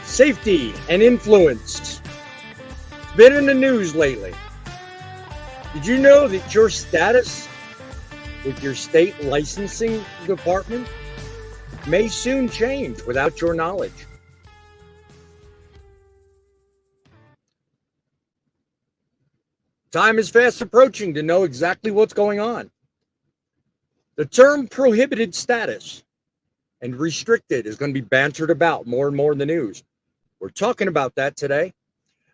Safety and influence. It's been in the news lately. Did you know that your status with your state licensing department may soon change without your knowledge? Time is fast approaching to know exactly what's going on. The term prohibited status and restricted is going to be bantered about more and more in the news. We're talking about that today.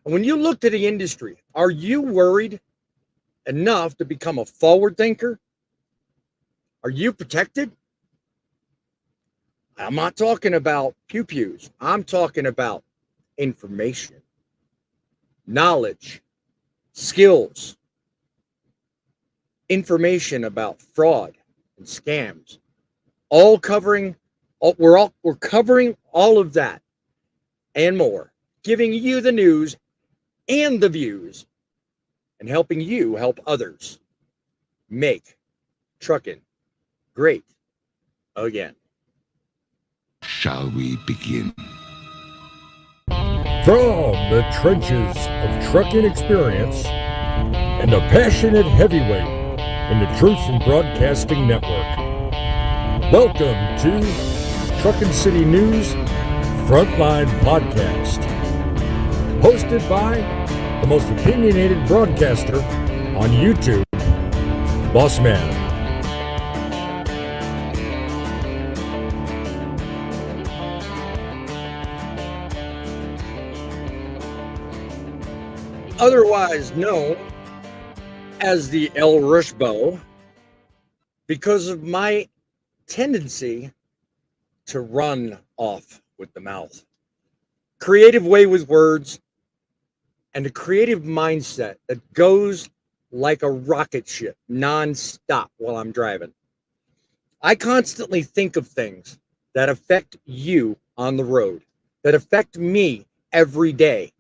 And when you look to the industry, are you worried enough to become a forward thinker? Are you protected? I'm not talking about pew-pews. I'm talking about information, knowledge, skills, information about fraud and scams, all covering. We're covering all of that and more, giving you the news and the views, and helping you help others make trucking great again. Shall we begin? From the trenches of trucking experience and a passionate heavyweight in the Truth in Broadcasting Network, welcome to Truckin' City News Frontline Podcast, hosted by the most opinionated broadcaster on YouTube, Boss Man. Otherwise known as the El Rushbo, because of my tendency to run off with the mouth. Creative way with words and a creative mindset that goes like a rocket ship non-stop while I'm driving. I constantly think of things that affect you on the road, that affect me every day.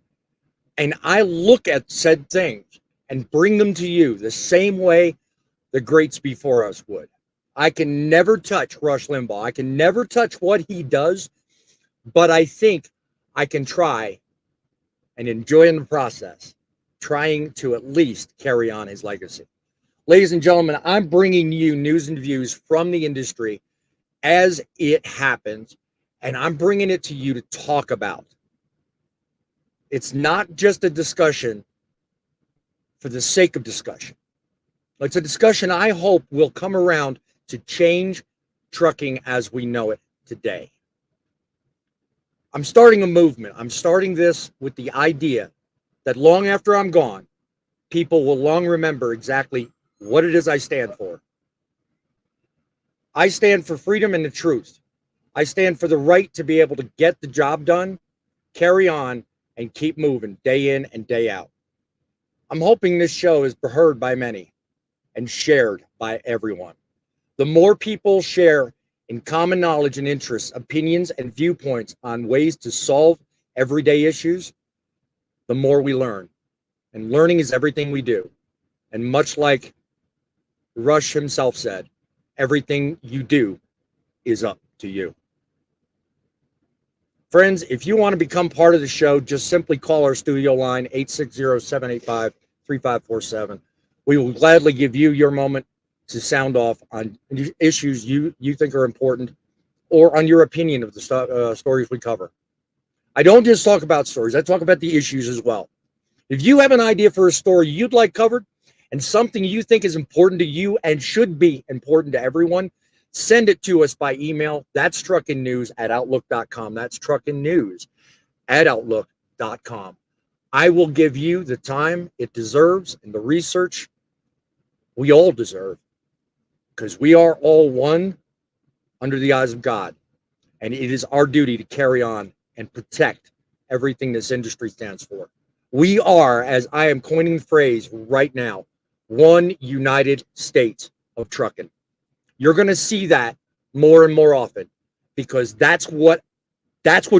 And I look at said things and bring them to you the same way the greats before us would. I can never touch Rush Limbaugh. I can never touch what he does, but I think I can try and enjoy in the process, trying to at least carry on his legacy. Ladies and gentlemen, I'm bringing you news and views from the industry as it happens, and I'm bringing it to you to talk about. It's not just a discussion for the sake of discussion. It's a discussion I hope will come around to change trucking as we know it today. I'm starting a movement. I'm starting this with the idea that long after I'm gone, people will long remember exactly what it is I stand for. I stand for freedom and the truth. I stand for the right to be able to get the job done, carry on, and keep moving day in and day out. I'm hoping this show is heard by many and shared by everyone. The more people share in common knowledge and interests, opinions, and viewpoints on ways to solve everyday issues, the more we learn. And learning is everything we do. And much like Rush himself said, everything you do is up to you. Friends, if you want to become part of the show, just simply call our studio line, 860-785-3547. We will gladly give you your moment to sound off on issues you think are important or on your opinion of the stories we cover. I don't just talk about stories. I talk about the issues as well. If you have an idea for a story you'd like covered and something you think is important to you and should be important to everyone, send it to us by email. That's truckinnews@outlook.com. That's truckinnews@outlook.com. I will give you the time it deserves and the research we all deserve, because we are all one under the eyes of God, and it is our duty to carry on and protect everything this industry stands for. We are, as I am coining the phrase right now, one United States of trucking. You're going to see that more and more often because that's what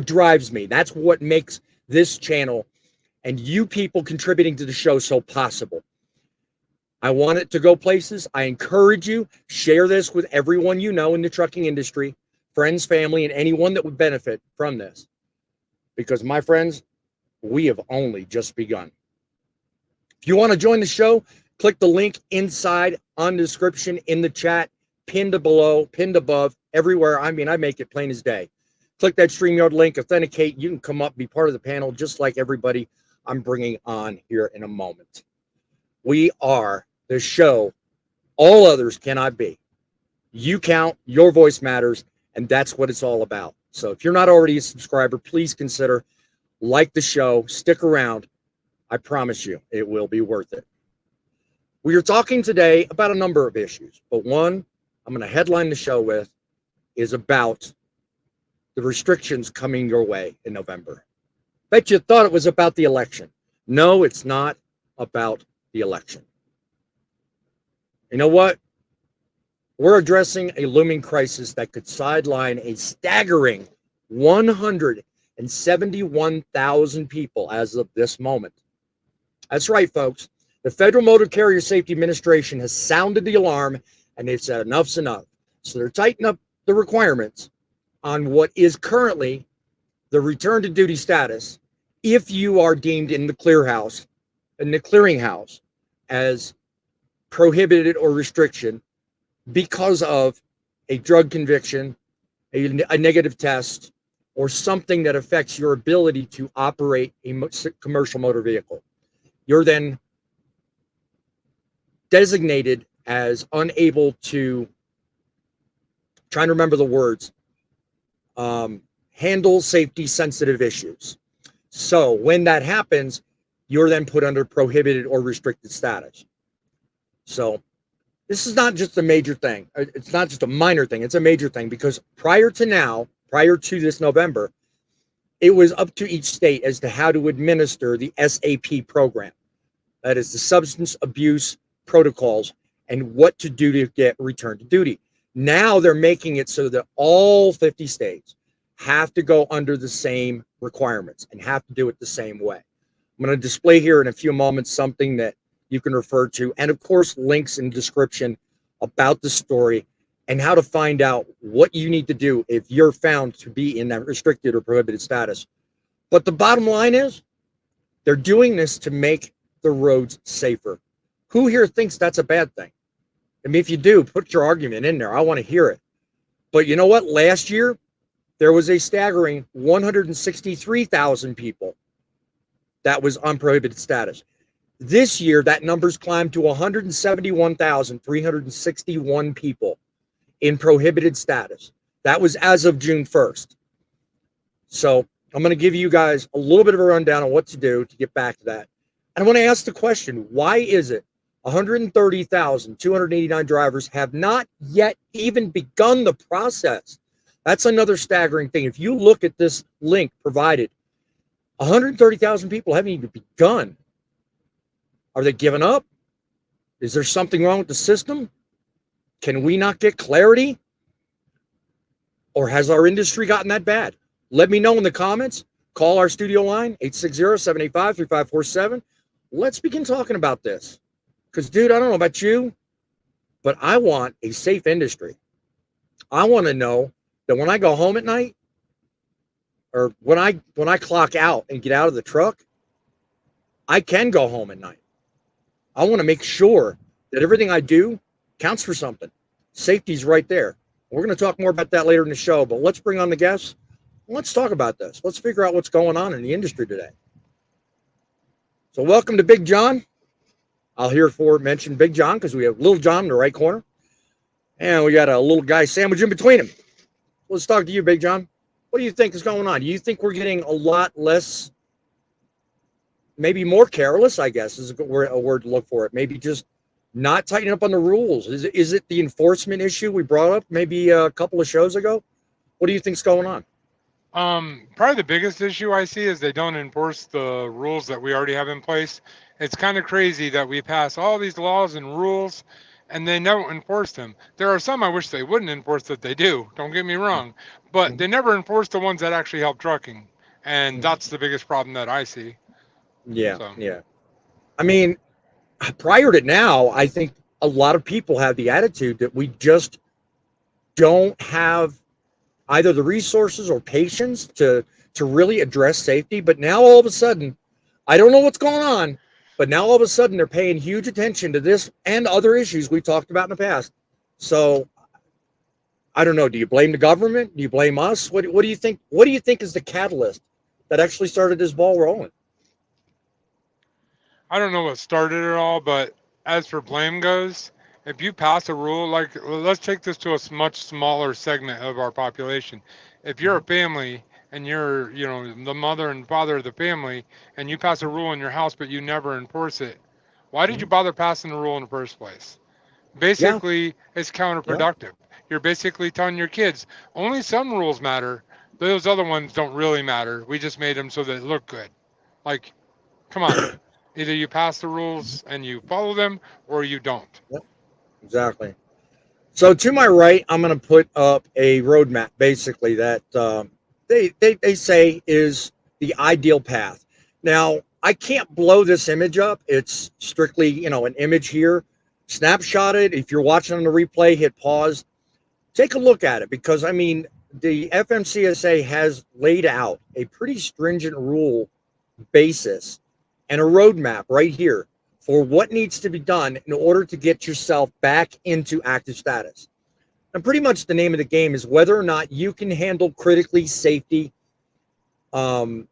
drives me. That's what makes this channel and you people contributing to the show so possible. I want it to go places. I encourage you, share this with everyone you know in the trucking industry, friends, family, and anyone that would benefit from this. Because, my friends, we have only just begun. If you want to join the show, click the link inside on the description, in the chat, pinned below, pinned above, everywhere. I mean, I make it plain as day. Click that StreamYard link, authenticate. You can come up, be part of the panel, just like everybody I'm bringing on here in a moment. We are the show all others cannot be. You count, your voice matters, and that's what it's all about. So if you're not already a subscriber, please consider, like the show, stick around. I promise you, it will be worth it. We are talking today about a number of issues, but one I'm going to headline the show with is about the restrictions coming your way in November. Bet you thought it was about the election. No, it's not about the election. You know what? We're addressing a looming crisis that could sideline a staggering 171,000 people as of this moment. That's right, folks. The Federal Motor Carrier Safety Administration has sounded the alarm, and they've said enough's enough. So they're tightening up the requirements on what is currently the return to duty status if you are deemed in the clearinghouse as prohibited or restriction because of a drug conviction, a negative test, or something that affects your ability to operate a commercial motor vehicle. You're then designated as unable to, trying to remember the words, handle safety sensitive issues. So when that happens, you're then put under prohibited or restricted status. So this is not just a major thing. It's not just a minor thing. It's a major thing because prior to this November, it was up to each state as to how to administer the SAP program. That is the substance abuse protocols and what to do to get returned to duty. Now they're making it so that all 50 states have to go under the same requirements and have to do it the same way. I'm going to display here in a few moments something that you can refer to, and of course, links in the description about the story and how to find out what you need to do if you're found to be in that restricted or prohibited status. But the bottom line is, they're doing this to make the roads safer. Who here thinks that's a bad thing? I mean, if you do, put your argument in there. I want to hear it. But you know what? Last year, there was a staggering 163,000 people that was on prohibited status. This year, that number's climbed to 171,361 people in prohibited status. That was as of June 1st. So I'm going to give you guys a little bit of a rundown on what to do to get back to that. And I want to ask the question, why is it 130,289 drivers have not yet even begun the process? That's another staggering thing. If you look at this link provided, 130,000 people haven't even begun. Are they giving up? Is there something wrong with the system? Can we not get clarity? Or has our industry gotten that bad? Let me know in the comments. Call our studio line, 860-785-3547. Let's begin talking about this. Because, dude, I don't know about you, but I want a safe industry. I want to know that when I go home at night, or when I clock out and get out of the truck, I can go home at night. I want to make sure that everything I do counts for something. Safety's right there. We're going to talk more about that later in the show, but let's bring on the guests. Let's talk about this. Let's figure out what's going on in the industry today. So welcome to Big John. I'll mention Big John because we have Little John in the right corner. And we got a little guy sandwiched in between them. Let's talk to you, Big John. What do you think is going on? Do you think we're getting a lot less, maybe more careless, I guess, is a word to look for it. Maybe just not tightening up on the rules. Is it the enforcement issue we brought up maybe a couple of shows ago? What do you think's going on? Probably the biggest issue I see is they don't enforce the rules that we already have in place. It's kind of crazy that we pass all these laws and rules and they never enforce them. There are some I wish they wouldn't enforce that they do, don't get me wrong, but Mhm. they never enforce the ones that actually help trucking. And Mhm. that's the biggest problem that I see. Yeah, So, yeah. I mean, prior to now, I think a lot of people have the attitude that we just don't have either the resources or patience to really address safety. But now all of a sudden, I don't know what's going on, but now all of a sudden they're paying huge attention to this and other issues we talked about in the past. So I don't know. Do you blame the government? Do you blame us? What do you think? What do you think is the catalyst that actually started this ball rolling? I don't know what started it all, but as for blame goes, if you pass a rule, like let's take this to a much smaller segment of our population. If you're a Mhm. family and you're, the mother and father of the family, and you pass a rule in your house but you never enforce it, why did you Mhm. bother passing the rule in the first place? Yeah, Basically, it's yeah, counterproductive. You're basically telling your kids only some rules matter. Those other ones don't really matter. We just made them so they look good. Like, come on. Either you pass the rules and you follow them or you don't. yeah, exactly. So to my right, I'm going to put up a roadmap, basically that they say is the ideal path. Now, I can't blow this image up. It's strictly an image here. Snapshot it. If you're watching on the replay, hit pause. Take a look at it because I mean the FMCSA has laid out a pretty stringent rule basis and a roadmap right here for what needs to be done in order to get yourself back into active status. And pretty much the name of the game is whether or not you can handle critically safety um,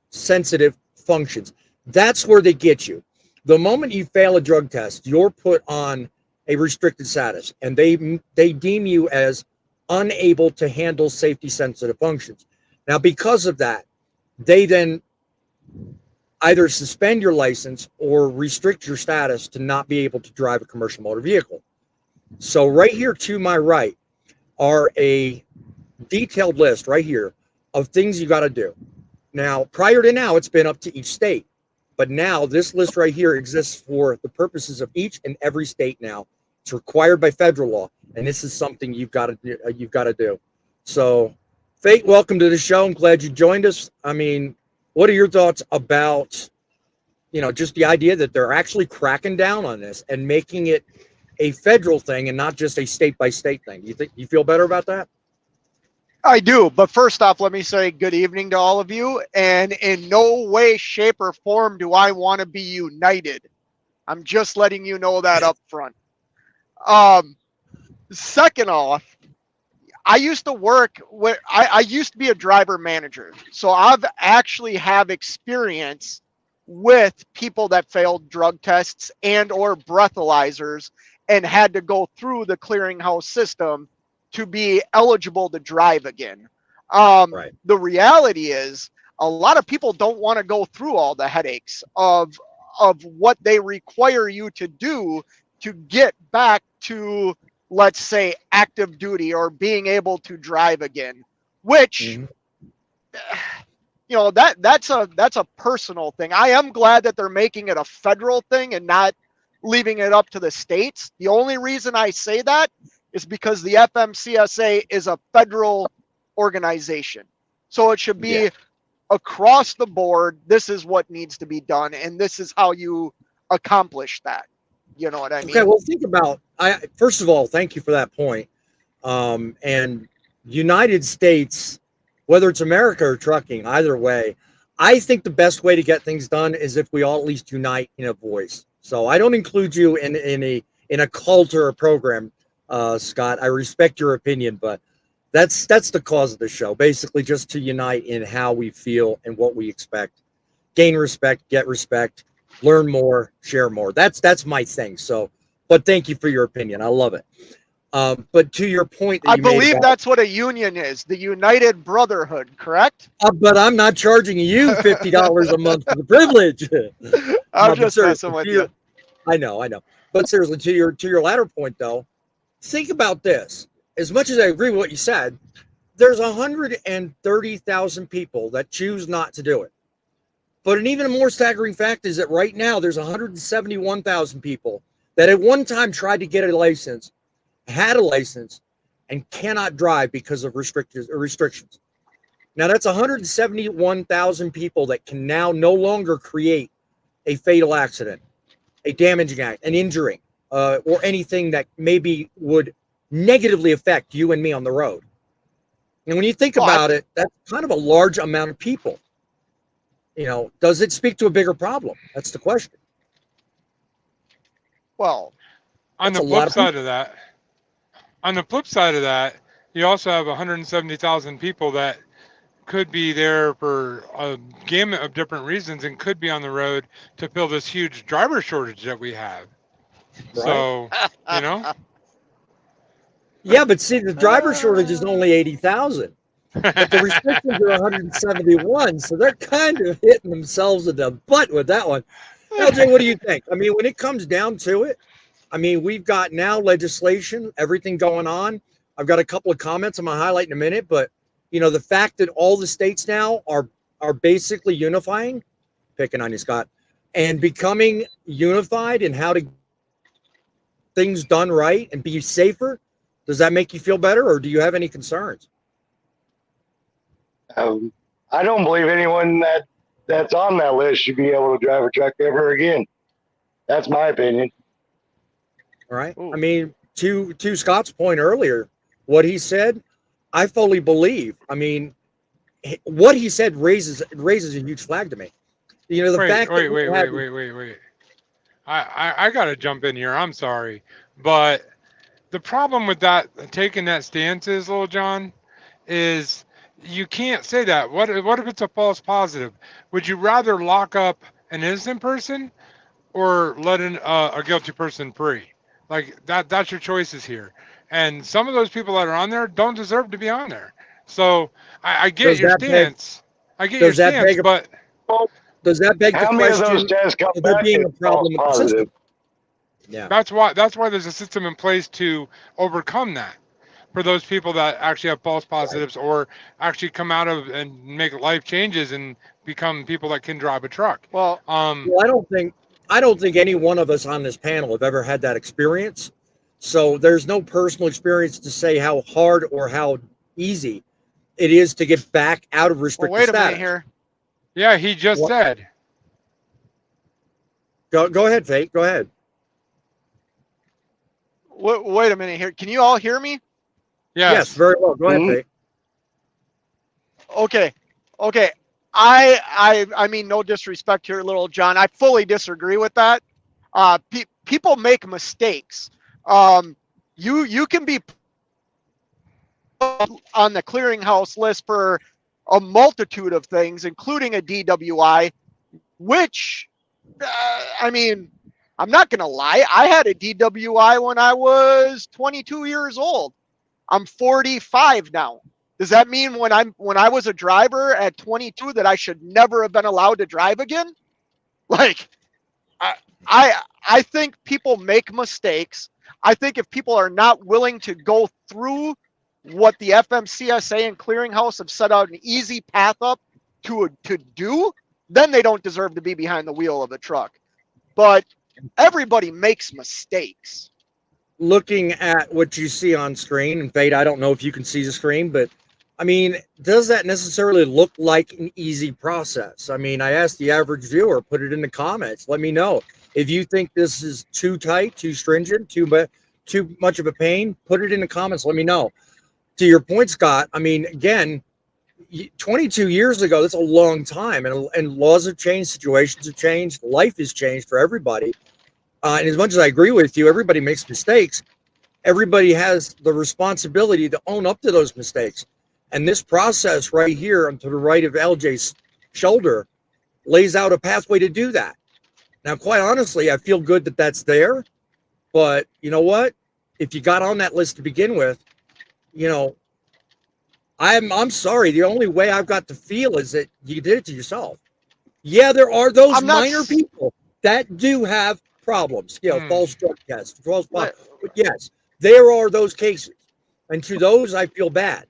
sensitive functions. That's where they get you. The moment you fail a drug test, you're put on a restricted status, and they deem you as unable to handle safety sensitive functions. Now, because of that, they then either suspend your license or restrict your status to not be able to drive a commercial motor vehicle. So right here to my right are a detailed list right here of things you got to do. Now, prior to now, it's been up to each state. But now this list right here exists for the purposes of each and every state now. It's required by federal law, and this is something you've got to do. So, Fate, welcome to the show. I'm glad you joined us. I mean, what are your thoughts about just the idea that they're actually cracking down on this and making it a federal thing and not just a state by state thing? You think you feel better about that? I do, but first off, let me say good evening to all of you. And in no way, shape, or form do I want to be united. I'm just letting you know that up front. Um, Second off, I used to work with, I used to be a driver manager. So I've actually have experience with people that failed drug tests and or breathalyzers and had to go through the clearinghouse system to be eligible to drive again. Right. The reality is a lot of people don't want to go through all the headaches of what they require you to do to get back to, let's say, active duty or being able to drive again, which Mm-hmm. that's a personal thing. I am glad that they're making it a federal thing and not leaving it up to the states. The only reason I say that is because the FMCSA is a federal organization. So it should Yeah. be across the board. This is what needs to be done, and this is how you accomplish that. You know what I Okay. mean? Well, think about. I first of all, thank you for that point. And United States, whether it's America or trucking, either way, I think the best way to get things done is if we all at least unite in a voice. So I don't include you in a cult or a program, Scott. I respect your opinion, but that's the cause of the show. Basically, just to unite in how we feel and what we expect. Gain respect, get respect, learn more, share more. That's my thing. So, but thank you for your opinion. I love it. But to your point that I you made believe about, that's what a union is, the United Brotherhood, correct? but I'm not charging you $50 a month for the privilege. I'm No, but just messing seriously, with you. I know. But seriously, to your latter point though, think about this. As much as I agree with what you said, there's 130,000 people that choose not to do it. But an even more staggering fact is that right now there's 171,000 people that at one time tried to get a license, had a license, and cannot drive because of restrictions. Now that's 171,000 people that can now no longer create a fatal accident, a damaging act, an injury, or anything that maybe would negatively affect you and me on the road. And when you think about it, that's kind of a large amount of people. You know, does it speak to a bigger problem? That's the question. Well, On the flip side of that, you also have 170,000 people that could be there for a gamut of different reasons and could be on the road to fill this huge driver shortage that we have. Right. So, you know. Yeah, but see, the driver shortage is only 80,000. But the restrictions are 171, so they're kind of hitting themselves in the butt with that one. LJ, what do you think? I mean, when it comes down to it, I mean, we've got now legislation, everything going on. I've got a couple of comments I'm going to highlight in a minute, but, you know, the fact that all the states now are basically unifying, picking on you, Scott, and becoming unified in how to get things done right and be safer, does that make you feel better, or do you have any concerns? I don't believe anyone that's on that list should be able to drive a truck ever again. That's my opinion. All right. Ooh. I mean, to Scott's point earlier, what he said, I fully believe. I mean, what he said raises a huge flag to me. You know, the fact that wait. I got to jump in here. I'm sorry. But the problem with that, taking that stance is, Little John, is you can't say that. What if it's a false positive? Would you rather lock up an innocent person or let a guilty person free? Like that's your choices here. And some of those people that are on there don't deserve to be on there. So I get your stance. But does that beg the question of there being a problem with the system? Yeah. That's why there's a system in place to overcome that. For those people that actually have false positives or actually come out of and make life changes and become people that can drive a truck. Well, I don't think any one of us on this panel have ever had that experience. So there's no personal experience to say how hard or how easy it is to get back out of restricted status. Wait a minute here. Yeah, he just said. Go ahead, Fate. Go ahead. Wait a minute here. Can you all hear me? Yes, very well. Go ahead, Fate. Okay. I mean, no disrespect here, Little John. I fully disagree with that. People make mistakes. You can be on the clearinghouse list for a multitude of things, including a DWI, which, I mean, I'm not going to lie. I had a DWI when I was 22 years old. I'm 45 now. Does that mean when I was a driver at 22 that I should never have been allowed to drive again? Like, I think people make mistakes. I think if people are not willing to go through what the FMCSA and Clearinghouse have set out an easy path up to do, then they don't deserve to be behind the wheel of a truck. But everybody makes mistakes. Looking at what you see on screen, and Fate, I don't know if you can see the screen, but I mean, does that necessarily look like an easy process? I mean, I asked the average viewer, put it in the comments. Let me know if you think this is too tight, too stringent, too much of a pain. Put it in the comments. Let me know. To your point, Scott, I mean, again, 22 years ago, that's a long time, and laws have changed, situations have changed, life has changed for everybody. And as much as I agree with you, everybody makes mistakes. Everybody has the responsibility to own up to those mistakes. And this process right here to the right of LJ's shoulder lays out a pathway to do that. Now, quite honestly, I feel good that that's there. But you know what? If you got on that list to begin with, you know, I'm sorry. The only way I've got to feel is that you did it to yourself. Yeah, there are those minor people that do have problems, you know, false drug tests, but yes, there are those cases, and to those I feel bad.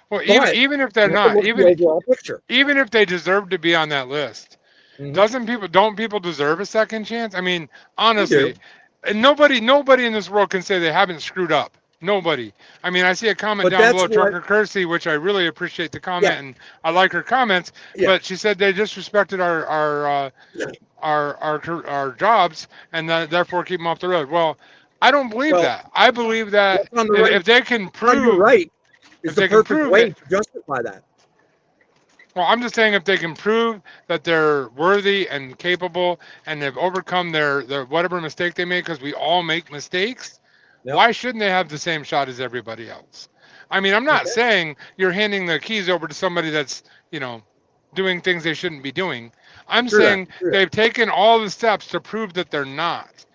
Well, But even if they're you have to not, look at the overall picture. even if they deserve to be on that list, Mhm. don't people deserve a second chance? I mean, They honestly, do. and nobody in this world can say they haven't screwed up. Nobody. I mean, I see a comment But down that's below, what, Trucker Kirsty, which I really appreciate the yeah, comment, and I like her comments. yeah, But she said they disrespected our jobs, and that, therefore keep them off the road. Well, I don't believe well, that. I believe that what's on the right, if they can on your prove, right is if the they can perfect prove way that. to justify that. Well, I'm just saying if they can prove that they're worthy and capable and they've overcome their whatever mistake they made, because we all make mistakes, Yep. why shouldn't they have the same shot as everybody else? I mean, I'm not Okay. saying you're handing the keys over to somebody that's, doing things they shouldn't be doing. I'm True that. saying True that. they've taken all the steps to prove that they're not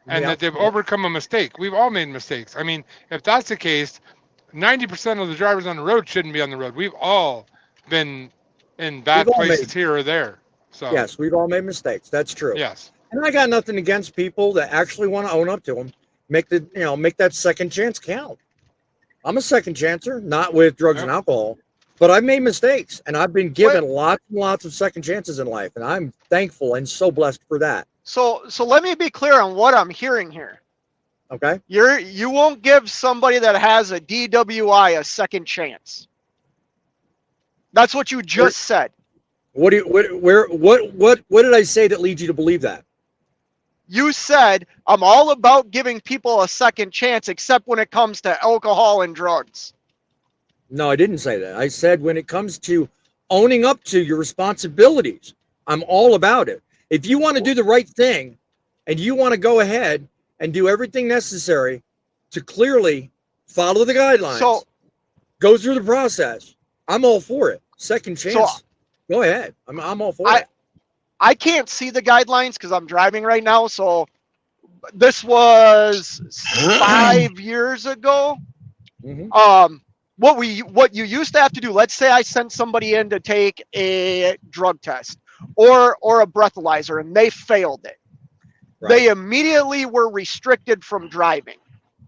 and Yeah. that they've Yeah. overcome a mistake. We've all made mistakes. I mean, if that's the case, 90% of the drivers on the road shouldn't be on the road. We've all been in We've bad all made, places here or there. So, yes, we've all made mistakes. That's true. yes. And I got nothing against people that actually want to own up to them. Make make that second chance count. I'm a second chancer, not with drugs and Yep. alcohol, but I've made mistakes and I've been What? given lots and lots of second chances in life. And I'm thankful and so blessed for that. So let me be clear on what I'm hearing here. Okay. You won't give somebody that has a DWI a second chance. That's what you just said. What did I say that leads you to believe that? You said I'm all about giving people a second chance, except when it comes to alcohol and drugs. No, I didn't say that. I said when it comes to owning up to your responsibilities, I'm all about it. If you want to do the right thing and you want to go ahead and do everything necessary to clearly follow the guidelines, So go through the process, I'm all for it. Second chance, go ahead. I'm all for it. I can't see the guidelines because I'm driving right now. So this was 5 years ago. Mhm. What you used to have to do, let's say I sent somebody in to take a drug test or a breathalyzer and they failed it. Right. They immediately were restricted from driving.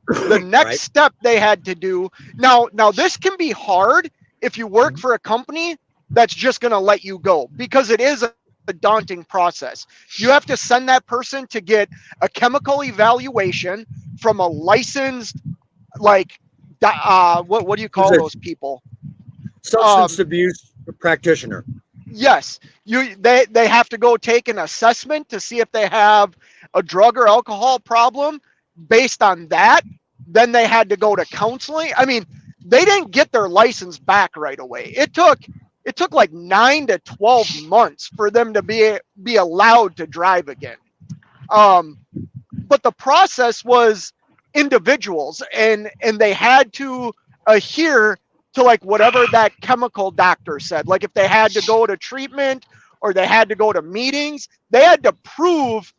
The next Right. step they had to do. Now this can be hard if you work for a company that's just going to let you go, because it is a daunting process. You have to send that person to get a chemical evaluation from a licensed, like, what do you call those people? Substance abuse practitioner. Yes, they have to go take an assessment to see if they have a drug or alcohol problem. Based on that, then they had to go to counseling. I mean, they didn't get their license back right away. It took like 9 to 12 months for them to be allowed to drive again. But the process was individuals, and they had to adhere to like whatever that chemical doctor said. Like if they had to go to treatment or they had to go to meetings, they had to prove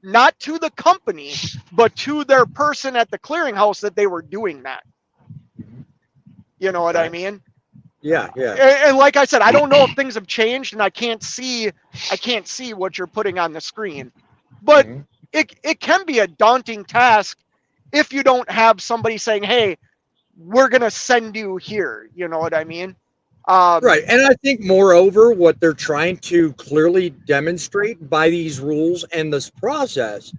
not to the company, but to their person at the clearinghouse that they were doing that. You know what I mean? Yeah. And like I said, I don't know if things have changed, and I can't see what you're putting on the screen. But it can be a daunting task if you don't have somebody saying, "Hey, we're gonna send you here." You know what I mean? Right. And I think, moreover, what they're trying to clearly demonstrate by these rules and this process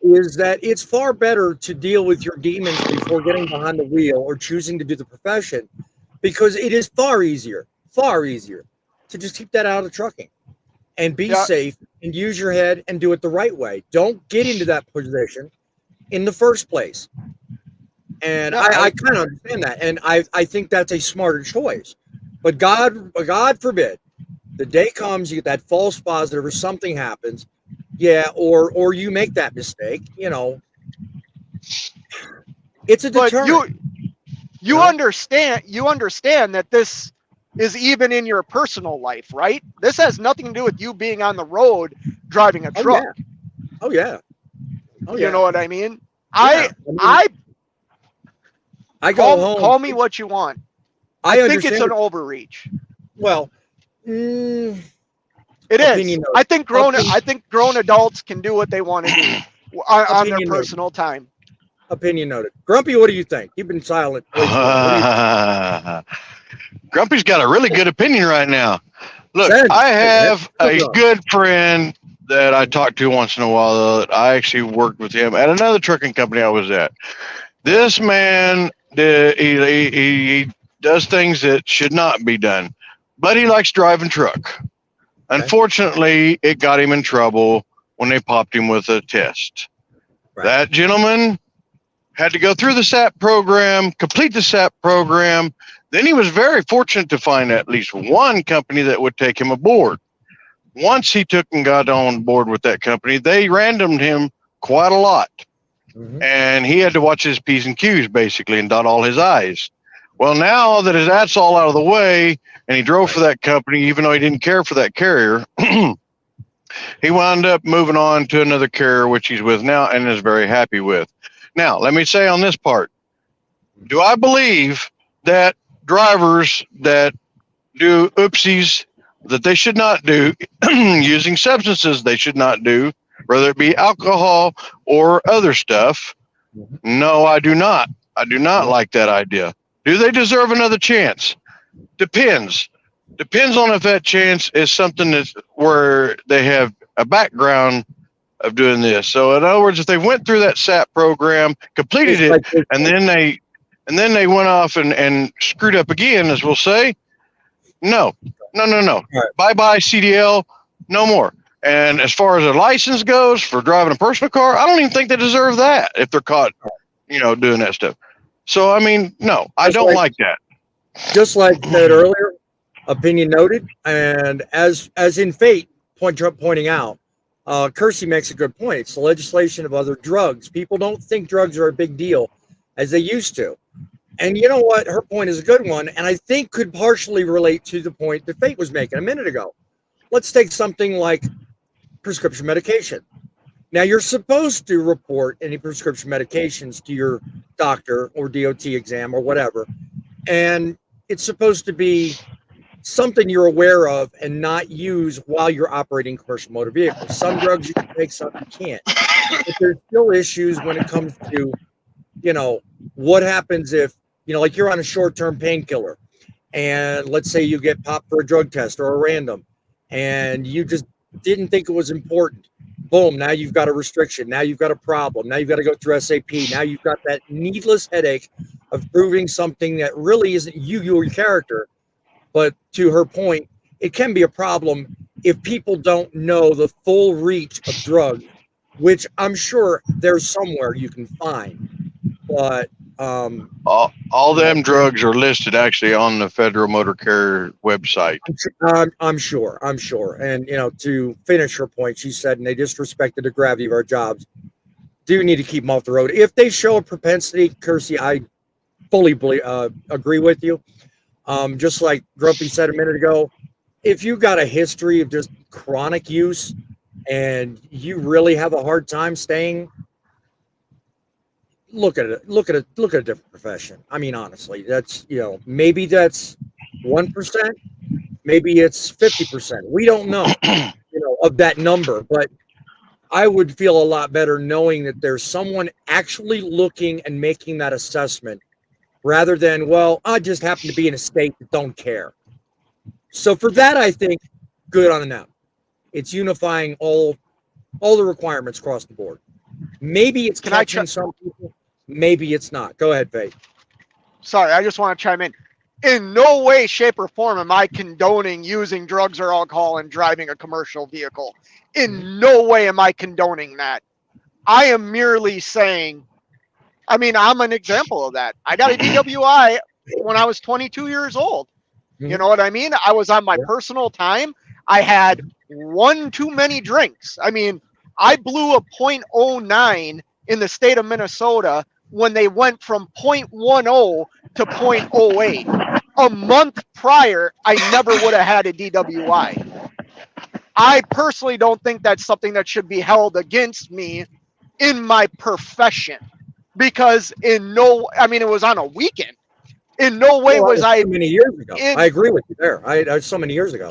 is that it's far better to deal with your demons before getting behind the wheel or choosing to do the profession, because it is far easier to just keep that out of trucking and be safe and use your head and do it the right way. Don't get into that position in the first place. And I kind of understand that. And I think that's a smarter choice. But God forbid, the day comes, you get that false positive or something happens, or you make that mistake, it's a deterrent. You understand that this is even in your personal life, right? This has nothing to do with you being on the road driving a truck. Oh yeah. You know what I mean? Yeah. I go home. Call me what you want. I think it's an overreach. Well, it is. I think grown adults can do what they want to do on their personal time. Opinion noted. Grumpy, what do you think? You've been silent. Way too long. Grumpy's got a really good opinion right now. Look, Send. I have a Send. good friend that I talk to once in a while. That I actually worked with him at another trucking company I was at. This man, he does things that should not be done, but he likes driving truck. Unfortunately, it got him in trouble when they popped him with a test. Right. That gentleman had to go through the SAP program, complete the SAP program. Then he was very fortunate to find at least one company that would take him aboard. Once he took and got on board with that company, they randomed him quite a lot. And he had to watch his P's and Q's basically and dot all his I's. Well, now that that's all out of the way and he drove for that company, even though he didn't care for that carrier, he wound up moving on to another carrier, which he's with now and is very happy with. Now, let me say on this part, do I believe that drivers that do oopsies that they should not do, using substances they should not do, whether it be alcohol or other stuff? No, I do not. I do not like that idea. Do they deserve another chance? Depends. Depends on if that chance is something that's where they have a background of doing this. So in other words, if they went through that SAP program, completed it, and then they went off and screwed up again, as we'll say, no. Right. Bye-bye CDL, no more. And as far as a license goes for driving a personal car, I don't even think they deserve that if they're caught, doing that stuff. So, I mean, no, I don't like that. Just like said earlier, opinion noted. And as in Fate pointing out, Kersey makes a good point. It's the legislation of other drugs. People don't think drugs are a big deal as they used to. And you know what? Her point is a good one, and I think could partially relate to the point that Fate was making a minute ago. Let's take something like prescription medication. Now, you're supposed to report any prescription medications to your doctor or DOT exam or whatever, and it's supposed to be something you're aware of and not use while you're operating commercial motor vehicles. Some drugs you can take, some you can't. But there's still issues when it comes to, what happens if, like you're on a short-term painkiller and let's say you get popped for a drug test or a random and you just didn't think it was important. Boom, now you've got a restriction. Now you've got a problem. Now you've got to go through SAP. Now you've got that needless headache of proving something that really isn't your character. But to her point, it can be a problem if people don't know the full reach of drugs, which I'm sure there's somewhere you can find. But all them drugs are listed actually on the Federal Motor Carrier website. I'm sure. And, to finish her point, she said, and they disrespected the gravity of our jobs. Do need to keep them off the road. If they show a propensity, Kersey, I fully agree with you. Just like Grumpy said a minute ago, if you got a history of just chronic use and you really have a hard time staying, look at a different profession. I mean, honestly, that's, maybe that's 1%, maybe it's 50%. We don't know, of that number, but I would feel a lot better knowing that there's someone actually looking and making that assessment rather than, well, I just happen to be in a state that don't care. So for that, I think good on them. It's unifying all the requirements across the board. Maybe it's catching some people. Maybe it's not. Go ahead, Faye. Sorry, I just want to chime in. In no way, shape, or form am I condoning using drugs or alcohol and driving a commercial vehicle. In no way am I condoning that. I am merely saying, I'm an example of that. I got a DWI when I was 22 years old. You know what I mean? I was on my personal time. I had one too many drinks. I blew a .09 in the state of Minnesota when they went from 0.10 to 0.08. A month prior, I never would have had a DWI. I personally don't think that's something that should be held against me in my profession, because it was on a weekend. In no way was I. So many years ago. I agree with you there. I so many years ago.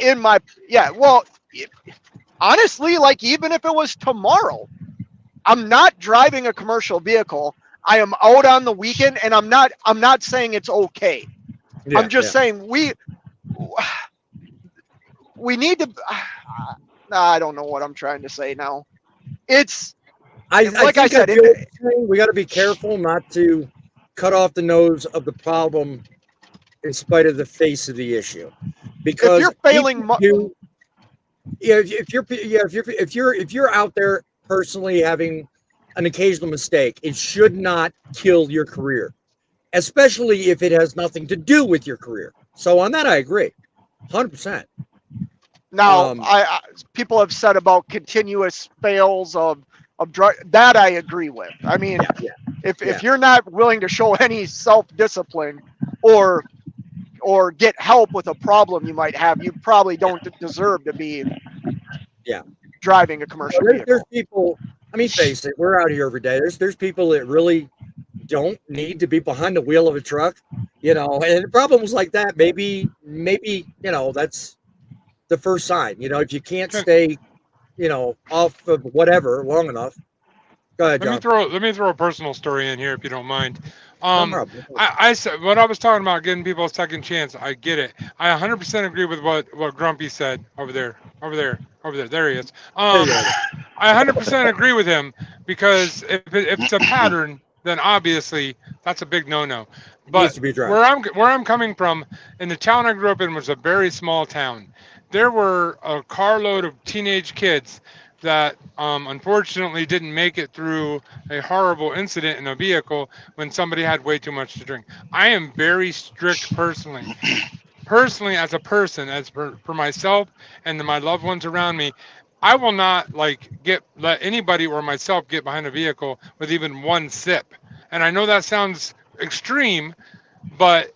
Honestly, like even if it was tomorrow, I'm not driving a commercial vehicle. I am out on the weekend, and I'm not saying it's okay. Yeah, I'm just saying we need to. I don't know what I'm trying to say now. It's like I said. feel what you're saying. We got to be careful not to cut off the nose of the problem in spite of the face of the issue, because if you're failing, if you're out there personally having an occasional mistake, it should not kill your career, especially if it has nothing to do with your career. So on that, I agree, 100%. now I people have said about continuous fails of drug, that I agree with. I mean, if you're not willing to show any self-discipline or get help with a problem you might have, you probably don't deserve to be driving a commercial vehicle. There's people, I mean, face it, we're out here every day. There's people that really don't need to be behind the wheel of a truck, and problems like that, maybe, that's the first sign. If you can't stay, off of whatever long enough. Go ahead, John. Let me throw a personal story in here if you don't mind. No problem. I said when I was talking about getting people a second chance, I get it. I 100% agree with what Grumpy said over there. There he is. I 100% agree with him, because if it's a pattern, then obviously that's a big no-no. But where I'm coming from, in the town I grew up in, was a very small town. There were a carload of teenage kids that unfortunately didn't make it through a horrible incident in a vehicle when somebody had way too much to drink. I am very strict personally as a person, as for myself and my loved ones around me. I will not let anybody or myself get behind a vehicle with even one sip. And I know that sounds extreme, but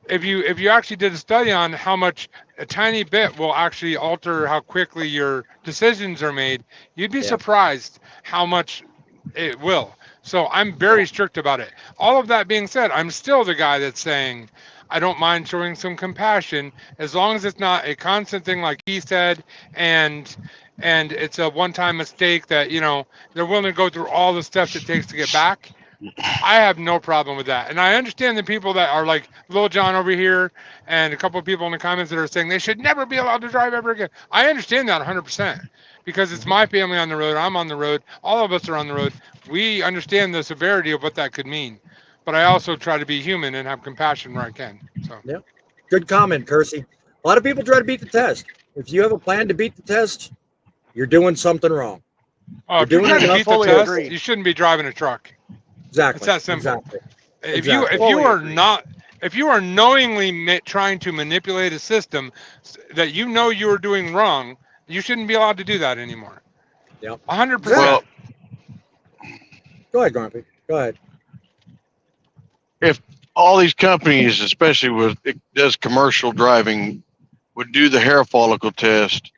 if you actually did a study on how much a tiny bit will actually alter how quickly your decisions are made, you'd be surprised how much it will. So I'm very strict about it. All of that being said, I'm still the guy that's saying I don't mind showing some compassion, as long as it's not a constant thing like he said, and it's a one-time mistake that, they're willing to go through all the steps it takes to get back. I have no problem with that. And I understand the people that are like Lil John over here and a couple of people in the comments that are saying they should never be allowed to drive ever again. I understand that 100%, because it's my family on the road. I'm on the road. All of us are on the road. We understand the severity of what that could mean. But I also try to be human and have compassion where I can. So Good comment, Kersey. A lot of people try to beat the test. If you have a plan to beat the test, you're doing something wrong. If you're trying to beat the test, you shouldn't be driving a truck. Exactly. It's that simple. Exactly. If you are knowingly trying to manipulate a system that you are doing wrong, you shouldn't be allowed to do that anymore. Yep. 100%. Well, go ahead, Grumpy. Go ahead. If all these companies, especially with it does commercial driving, would do the hair follicle test,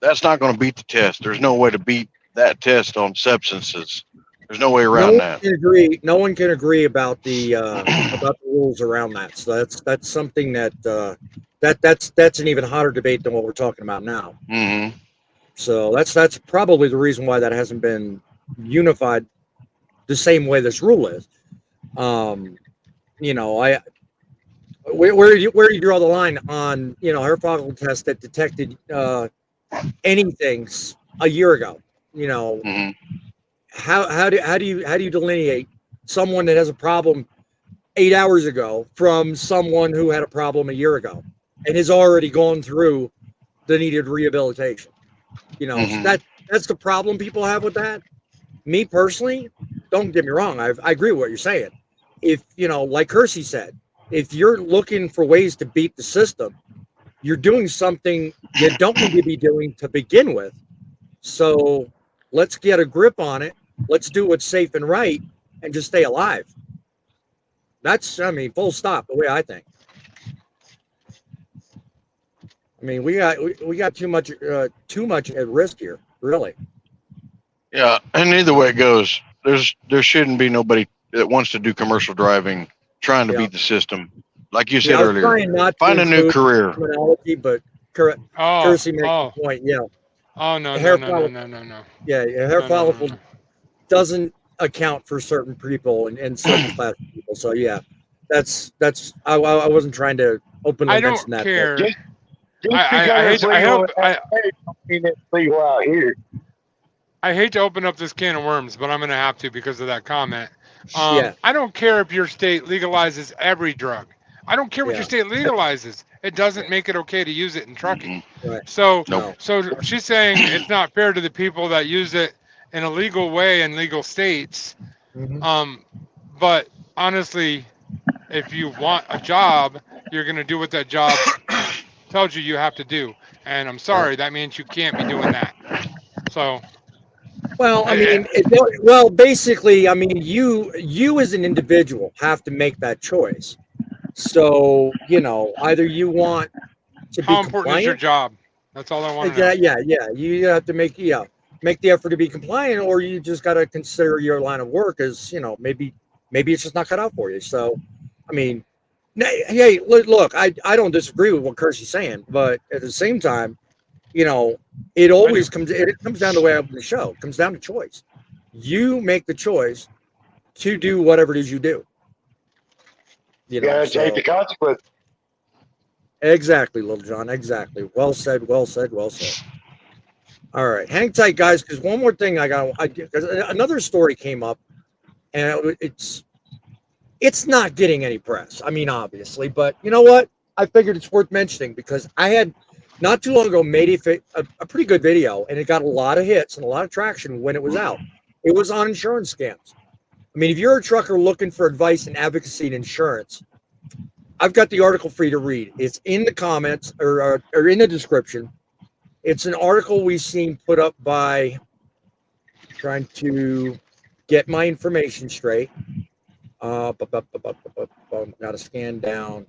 that's not going to beat the test. There's no way to beat that test on substances. There's no way around that. No one can agree about the rules around that. So that's something that's an even hotter debate than what we're talking about now. Mm-hmm. So that's probably the reason why that hasn't been unified the same way this rule is. Where do you draw the line on hair follicle test that detected anything a year ago? Mm-hmm. How do you delineate someone that has a problem 8 hours ago from someone who had a problem a year ago and has already gone through the needed rehabilitation? Mm-hmm. So that's the problem people have with that. Me personally, don't get me wrong, I agree with what you're saying. If like Kersey said, if you're looking for ways to beat the system, you're doing something you don't need to be doing to begin with. So let's get a grip on it. Let's do what's safe and right and just stay alive. That's, full stop, the way I think. We got too much at risk here, really. Yeah, and either way it goes, there shouldn't be nobody that wants to do commercial driving trying to beat the system. Like you said earlier, find a new career. But Kersey makes the point. Yeah. Oh no. Yeah, a hair follicle doesn't account for certain people and certain class of people. So yeah, that's I wasn't trying to openly I mention don't that. care. Just I because hate. it's I legal hope. in LA don't mean it's legal out here. I hate to open up this can of worms, but I'm going to have to because of that comment. Yeah, I don't care if your state legalizes every drug. I don't care what your yeah, state legalizes. It doesn't make it okay to use it in trucking. right. So, Nope. No, so she's saying it's not fair to the people that use it in a legal way in legal states. mhm. But honestly, if you want a job, you're going to do what that job tells you have to do. And I'm sorry, that means you can't be doing that. So, Well, I I, mean, well, basically, I mean, you as an individual have to make that choice. So, either you want to be how important is your compliant. job? That's all I want to know. Yeah. You have to make the effort to be compliant, or you just got to consider your line of work as, maybe it's just not cut out for you. So, I mean, hey, look, I don't disagree with what Kirsty's saying, but at the same time, it always comes down to the way I open the show. It comes down to choice. You make the choice to do whatever it is you do. You gotta take the consequences. Exactly, Little John. Exactly. Well said. Well said. Well said. All right, hang tight, guys. Because one more thing because another story came up, and it's not getting any press. I mean, obviously, but you know what? I figured it's worth mentioning because I had not too long ago made a pretty good video, and it got a lot of hits and a lot of traction when it was out. It was on insurance scams. I mean, if you're a trucker looking for advice and advocacy in insurance, I've got the article for you to read. It's in the comments or in the description. It's an article we've seen put up by trying to get my information straight. Got to scan down.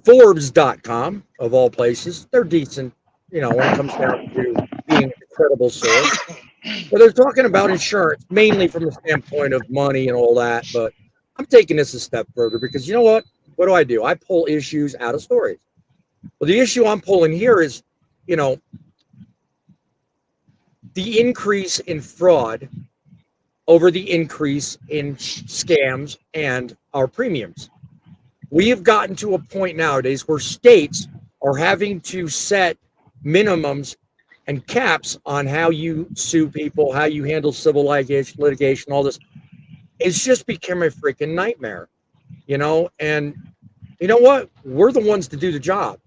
Forbes.com, of all places. They're decent, when it comes down to being an incredible source. But they're talking about insurance, mainly from the standpoint of money and all that. But I'm taking this a step further because you know what? What do? I pull issues out of stories. Well, the issue I'm pulling here is, the increase in fraud over the increase in scams and our premiums. We have gotten to a point nowadays where states are having to set minimums and caps on how you sue people, how you handle civil litigation, all this. It's just become a freaking nightmare, and you know what? We're the ones to do the job.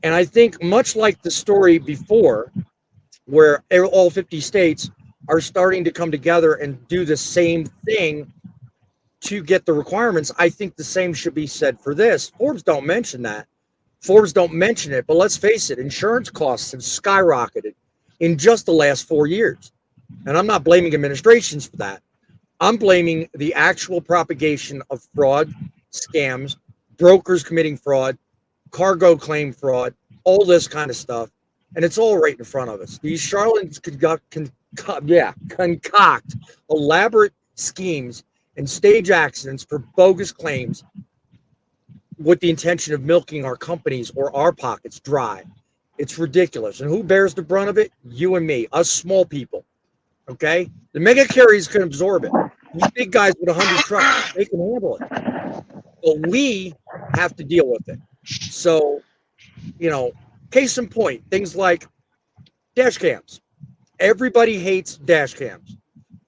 And I think much like the story before, where all 50 states are starting to come together and do the same thing to get the requirements, I think the same should be said for this. Forbes don't mention that. Forbes don't mention it, but let's face it, insurance costs have skyrocketed in just the last 4 years. And I'm not blaming administrations for that. I'm blaming the actual propagation of fraud, scams, brokers committing fraud, cargo claim fraud, all this kind of stuff. And it's all right in front of us. These charlatans concoct elaborate schemes and stage accidents for bogus claims with the intention of milking our companies or our pockets dry. It's ridiculous. And who bears the brunt of it? You and me, us small people. Okay? The mega carriers can absorb it. These big guys with 100 trucks, they can handle it. But we have to deal with it. So, case in point, things like dash cams. Everybody hates dash cams.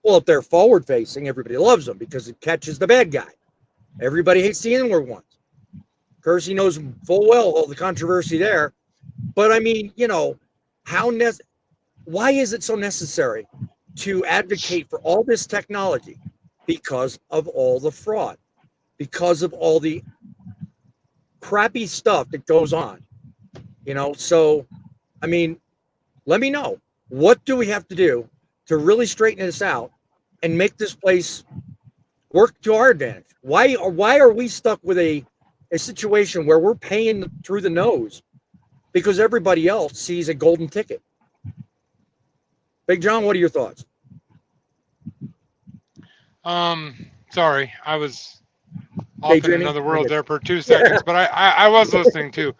Well, if they're forward facing, everybody loves them because it catches the bad guy. Everybody hates the inward ones. Kersey knows full well all the controversy there. But I mean, why is it so necessary to advocate for all this technology? Because of all the fraud, because of all the crappy stuff that goes on. So, I mean, let me know. What do we have to do to really straighten this out and make this place work to our advantage? Why are we stuck with a situation where we're paying through the nose because everybody else sees a golden ticket? Big John, what are your thoughts? Sorry, I was off in Jimmy? another world there for 2 seconds, but I was listening too.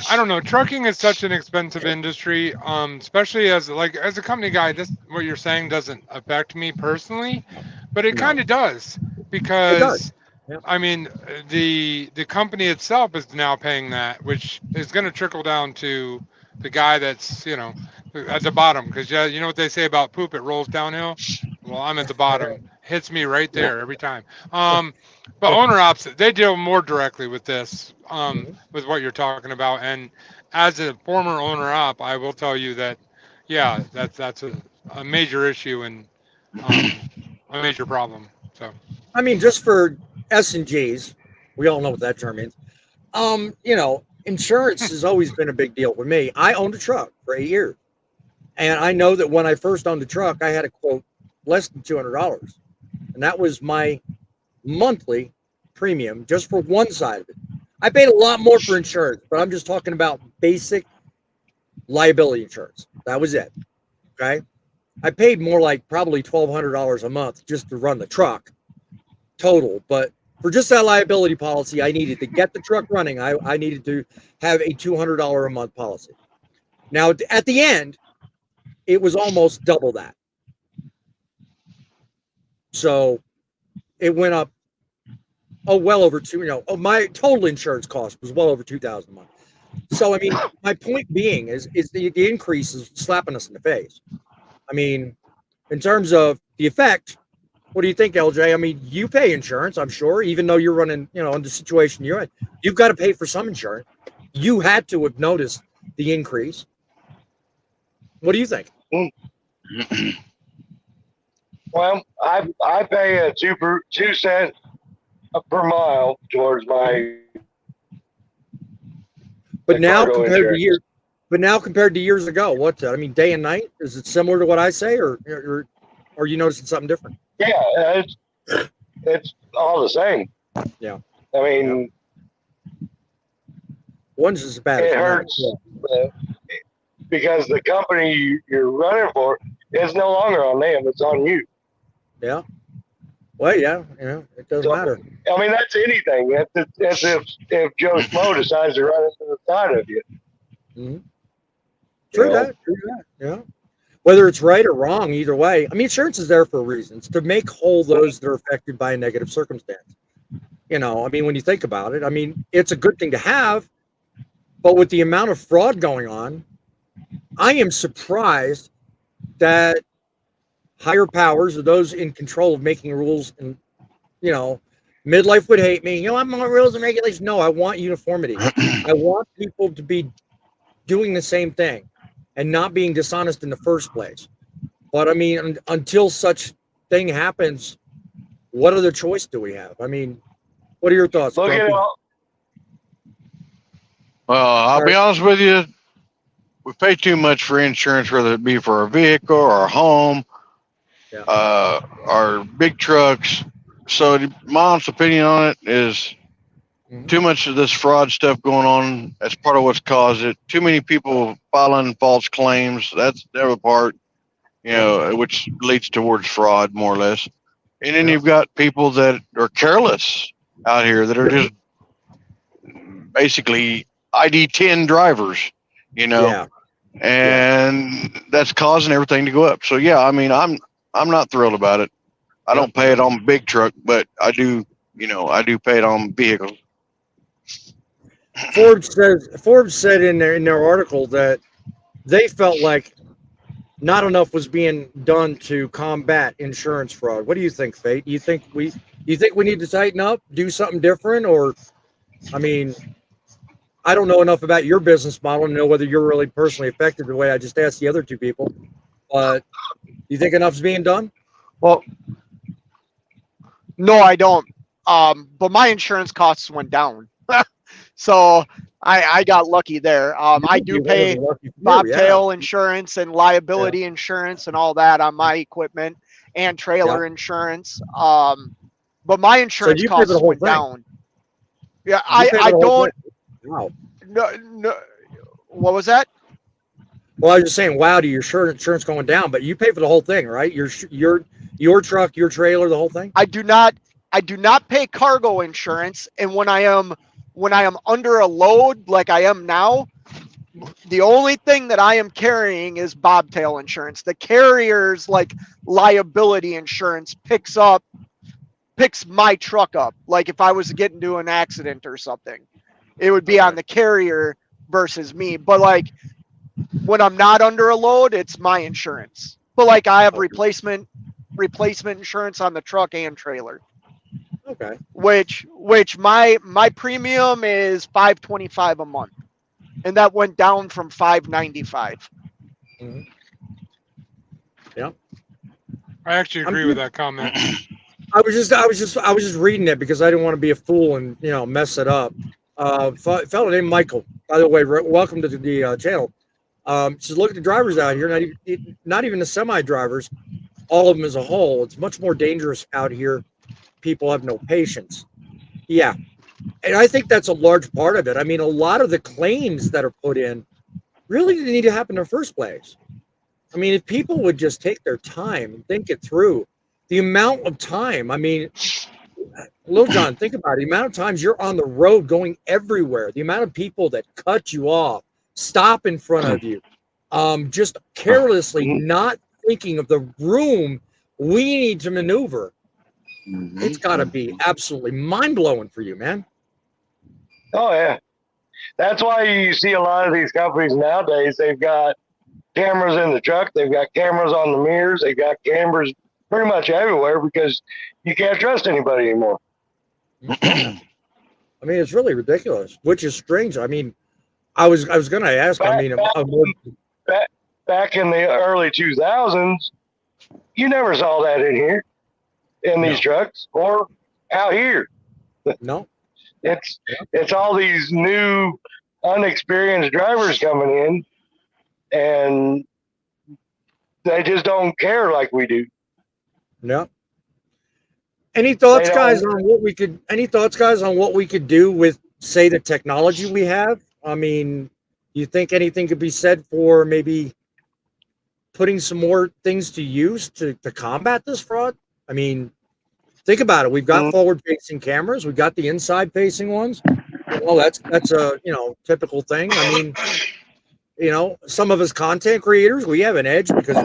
I don't know. Trucking is such an expensive industry, especially as a company guy. This what you're saying doesn't affect me personally, but it No. kind of does It because does. Yeah. I mean the company itself is now paying that, which is going to trickle down to the guy that's at the bottom. Because you know what they say about poop, it rolls downhill. Well, I'm at the bottom. Hits me right there every time. But owner ops, they deal more directly with this, with what you're talking about. And as a former owner op, I will tell you that, yeah, that's a major issue and a major problem. So, I mean, just for S&Gs, we all know what that term means. Insurance has always been a big deal with me. I owned a truck for 8 years. And I know that when I first owned the truck, I had a quote less than $200. And that was my monthly premium just for one side of it. I paid a lot more for insurance, but I'm just talking about basic liability insurance. That was it. Okay. I paid more like probably $1,200 a month just to run the truck total. But for just that liability policy, I needed to get the truck running. I needed to have a $200 a month policy. Now, at the end, it was almost double that. So it went up, well over my total insurance cost was well over $2,000 a month. So, I mean, my point being is the increase is slapping us in the face. I mean, in terms of the effect, what do you think, LJ? I mean, you pay insurance, I'm sure, even though you're running, in the situation you're in. You've got to pay for some insurance. You had to have noticed the increase. What do you think? Well, I pay a 2 cents per mile towards my. But now compared to years ago, day and night? Is it similar to what I say, or are you noticing something different? Yeah, it's all the same. Yeah. I mean, one's as bad. It hurts because the company you're running for is no longer on them; it's on you. Yeah. Well, yeah, it doesn't matter. I mean, that's anything. That's if Joe Schmo decides to run into the side of you. Mm-hmm. True that. Yeah. Whether it's right or wrong, either way. I mean, insurance is there for a reason. It's to make whole those that are affected by a negative circumstance. I mean, when you think about it, I mean, it's a good thing to have, but with the amount of fraud going on, I am surprised that higher powers or those in control of making rules and, midlife would hate me. I'm on rules and regulations. No, I want uniformity. I want people to be doing the same thing and not being dishonest in the first place. But I mean, until such thing happens, what other choice do we have? I mean, what are your thoughts? Look at it. Well, I'll be honest with you. We pay too much for insurance, whether it be for our vehicle or our home, our big trucks. So my honest opinion on it is too much of this fraud stuff going on. That's part of what's caused it. Too many people filing false claims. That's the other part, which leads towards fraud, more or less. And then you've got people that are careless out here that are just basically ID 10 drivers, and that's causing everything to go up. So yeah, I mean, I'm not thrilled about it. I don't pay it on big truck, but I do pay it on vehicles. Forbes said in their article that they felt like not enough was being done to combat insurance fraud. What do you think, Fate? You think we need to tighten up, do something different, or I mean, I don't know enough about your business model to know whether you're really personally affected the way I just asked the other two people. But you think enough's being done? Well, no, I don't. But my insurance costs went down. So I got lucky there. I do pay bobtail insurance and liability insurance and all that on my equipment and trailer insurance. But my insurance costs went down. Yeah, I don't. Wow. No. What was that? Well, I was just saying, wow, to your insurance going down, but you pay for the whole thing, right? Your truck, your trailer, the whole thing. I do not pay cargo insurance, and when I am when I am under a load like I am now, the only thing that I am carrying is bobtail insurance. The carrier's like liability insurance picks my truck up. Like if I was to get into an accident or something, it would be on the carrier versus me. But like when I'm not under a load, it's my insurance. But like I have replacement insurance on the truck and trailer. Okay. Which my premium is $525 a month, and that went down from $595. Mm-hmm. Yeah. I actually agree with that comment. I was just reading it because I didn't want to be a fool and mess it up. Fellow named Michael, by the way, welcome to the channel. Says look at the drivers out here, not even the semi drivers, all of them as a whole. It's much more dangerous out here. People have no patience. Yeah, and I think that's a large part of it. I mean, a lot of the claims that are put in really didn't need to happen in the first place. I mean, if people would just take their time and think it through, the amount of time, I mean, Lil John, think about it. The amount of times you're on the road going everywhere, the amount of people that cut you off, stop in front of you, just carelessly not thinking of the room we need to maneuver. It's got to be absolutely mind-blowing for you, man. Oh, yeah. That's why you see a lot of these companies nowadays, they've got cameras in the truck, they've got cameras on the mirrors, they've got cameras pretty much everywhere because you can't trust anybody anymore. I mean, it's really ridiculous, which is strange. I mean, I was going to ask, back in the early 2000s, you never saw that in here, in these trucks or out here. No. It's all these new unexperienced drivers coming in, and they just don't care like we do. No. Any thoughts, guys, on what we could do with, say, the technology we have? I mean, you think anything could be said for maybe putting some more things to use to combat this fraud? I mean, think about it. We've got forward-facing cameras. We've got the inside-facing ones. Well, that's a typical thing. I mean, some of us content creators, we have an edge because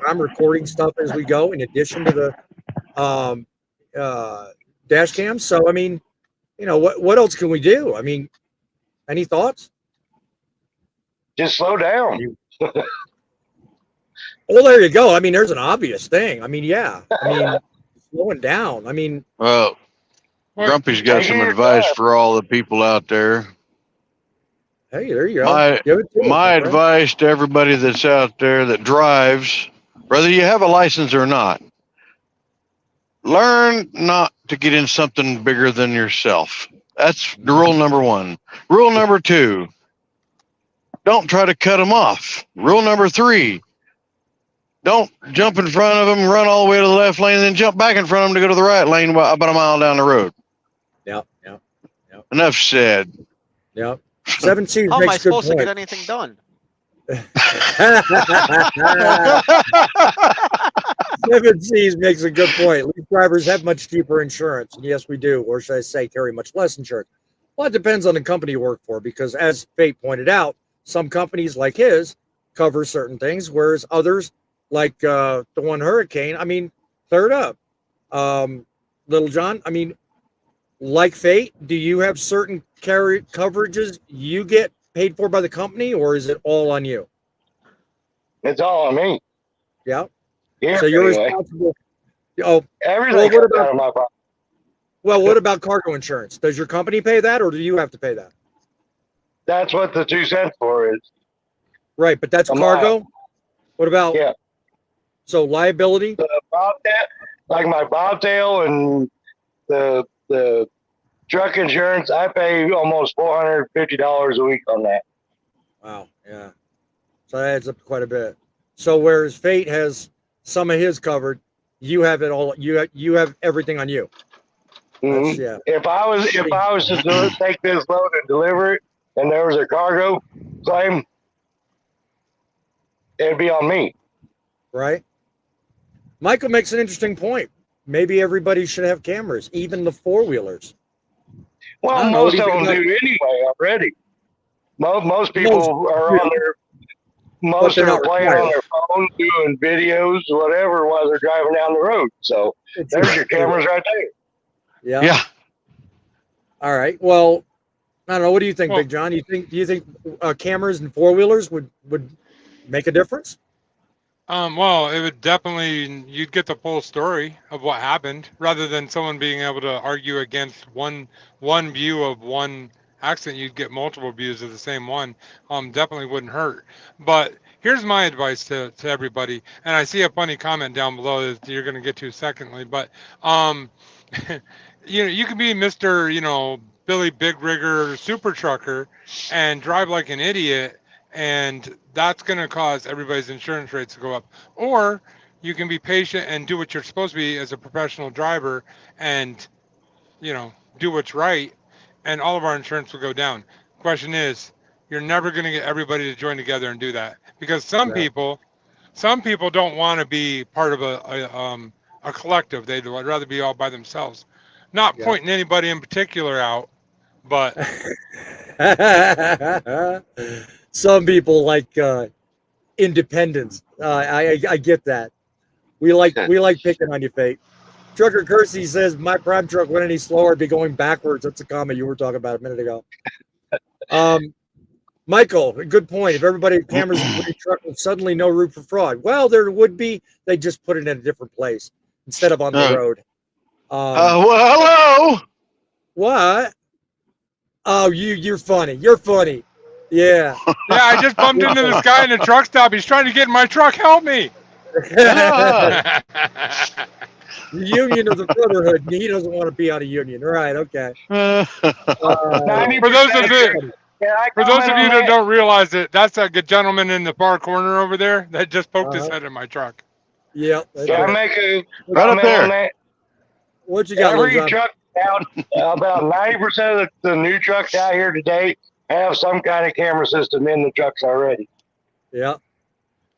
I'm recording stuff as we go in addition to the dash cam. So I mean, what else can we do? I mean, any thoughts? Just slow down. Well, there you go. I mean, there's an obvious thing. I mean, yeah. I mean, slowing down. I mean, well, Grumpy's got some advice for all the people out there. Hey, there you go. My advice to everybody that's out there that drives, whether you have a license or not, learn not to get in something bigger than yourself. That's the rule number one. Rule number two, don't try to cut them off. Rule number three, don't jump in front of them, run all the way to the left lane, and then jump back in front of them to go to the right lane about a mile down the road. Yep. Enough said. Yep. 7 C's How am I makes a good supposed to point. get anything done? 7 C's makes a good point. Lease drivers have much cheaper insurance. And yes, we do. Or should I say carry much less insurance? Well, it depends on the company you work for because as Fate pointed out, some companies like his cover certain things, whereas others like the one hurricane, I mean, third up. Little John, I mean, like Fate, do you have certain coverages you get paid for by the company, or is it all on you? It's all on me. Yeah. Yeah. So you're responsible. Oh, everything well, out of my pocket. Well, what about cargo insurance? Does your company pay that, or do you have to pay that? That's what the 2 cents for is. Right, but that's cargo. What about? Yeah. So liability. The bobtail, like my bobtail and the truck insurance, I pay almost $450 a week on that. Wow. Yeah. So that adds up quite a bit. So whereas Fate has some of his covered, you have it all. You have everything on you. Mm-hmm. Yeah. If I was to take this load and deliver it, and there was a cargo claim, it'd be on me. Right. Michael makes an interesting point. Maybe everybody should have cameras, even the 4-wheelers. Well, don't know, what most do you of think them about- do anyway already. Most people are do. on their, But most they're are not playing on required. their phone, doing videos, whatever, while they're driving down the road. So there's your cameras right there. Yeah. Yeah. All right. Well, I don't know. What do you think, Well- Big John? Do you think cameras and four-wheelers would make a difference? Well, it would definitely, you'd get the full story of what happened rather than someone being able to argue against one view of one accident. You'd get multiple views of the same one. Definitely wouldn't hurt. But here's my advice to everybody. And I see a funny comment down below that you're going to get to secondly, but you can be Mr. Billy Big Rigger Super Trucker and drive like an idiot, and that's going to cause everybody's insurance rates to go up. Or you can be patient and do what you're supposed to be as a professional driver and, do what's right, and all of our insurance will go down. Question is, you're never going to get everybody to join together and do that, because some people don't want to be part of a collective. They'd rather be all by themselves. Not pointing anybody in particular out, but Some people like independence. I get that. We like picking on you, Fate. Trucker Kersey says my prime truck went any slower, it'd be going backwards. That's a comment you were talking about a minute ago. Michael, good point. If everybody had cameras in the truck, there's suddenly no room for fraud. Well, there would be. They just put it in a different place instead of on the road. Well, hello. What? Oh, you're funny. You're funny. Yeah. yeah, I just bumped into this guy in a truck stop. He's trying to get in my truck. Help me! Union of the Brotherhood. He doesn't want to be on a union. Right. Okay. For those of you that don't realize it, that's a good gentleman in the far corner over there that just poked his head in my truck. Yep. Can I make a Right up comment there. on that? What you got? Every Lil John? truck out, about 90% of the new trucks out here today have some kind of camera system in the trucks already. Yeah.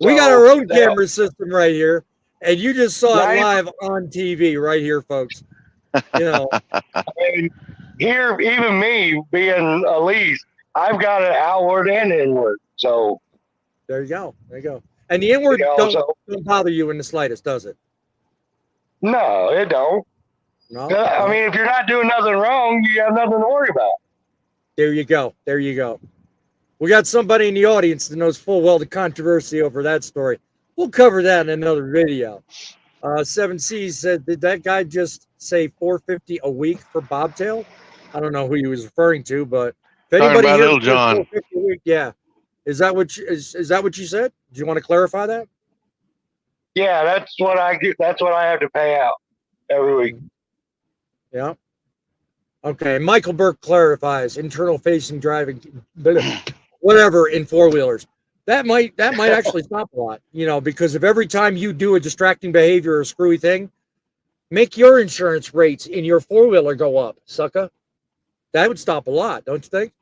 We got our own camera system right here, and you just saw it live on TV right here, folks. And here, even me being a lease, I've got it outward and inward. So there you go. There you go. And the inward don't bother you in the slightest, does it? No, it don't. No. I mean, if you're not doing nothing wrong, you have nothing to worry about. There you go. There you go. We got somebody in the audience that knows full well the controversy over that story. We'll cover that in another video. 7C said, did that guy just say $450 a week for bobtail? I don't know who he was referring to, but if anybody here Little John. $450 a week, yeah. Is that what you said? Do you want to clarify that? Yeah, that's what I do. That's what I have to pay out every week. Yeah. Okay. Michael Burke clarifies internal facing driving, whatever in four-wheelers. That might actually stop a lot, because if every time you do a distracting behavior or a screwy thing, make your insurance rates in your four-wheeler go up, sucker. That would stop a lot, don't you think?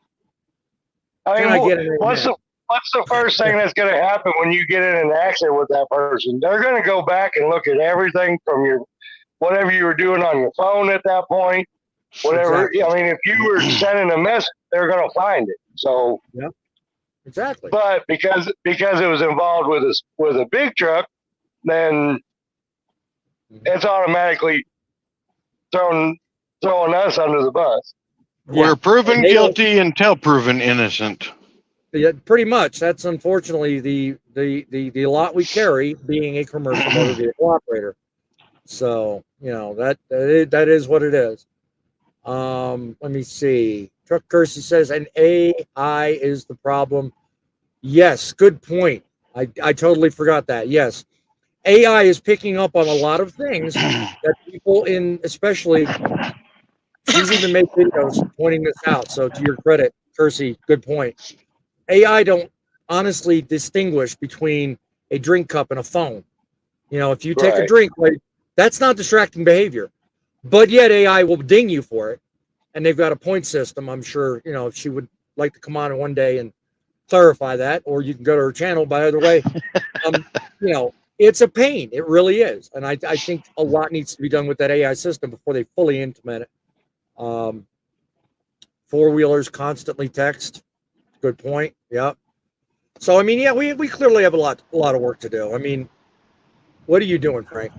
I mean, what's the first thing that's going to happen when you get in an accident with that person? They're going to go back and look at everything from whatever you were doing on your phone at that point, whatever. Exactly. I mean, if you were sending a message, they're going to find it. So yeah, exactly. But because it was involved with a big truck, then it's automatically throwing us under the bus. We're proven guilty until proven innocent. Yeah, pretty much. That's unfortunately the lot we carry, being a commercial motor vehicle operator. So that is what it is. Let me see. Truck Kersey says, and AI is the problem. Yes, good point. I totally forgot that. Yes, AI is picking up on a lot of things that people especially. She's even made videos pointing this out. So to your credit, Kersey, good point. AI don't honestly distinguish between a drink cup and a phone. If you take a drink, that's not distracting behavior. But yet AI will ding you for it. And they've got a point system. I'm sure, if she would like to come on one day and clarify that, or you can go to her channel. By the way, it's a pain. It really is. And I think a lot needs to be done with that AI system before they fully implement it. four-wheelers constantly text. Good point. Yep. So I mean, yeah, we clearly have a lot of work to do. I mean, what are you doing, Frank?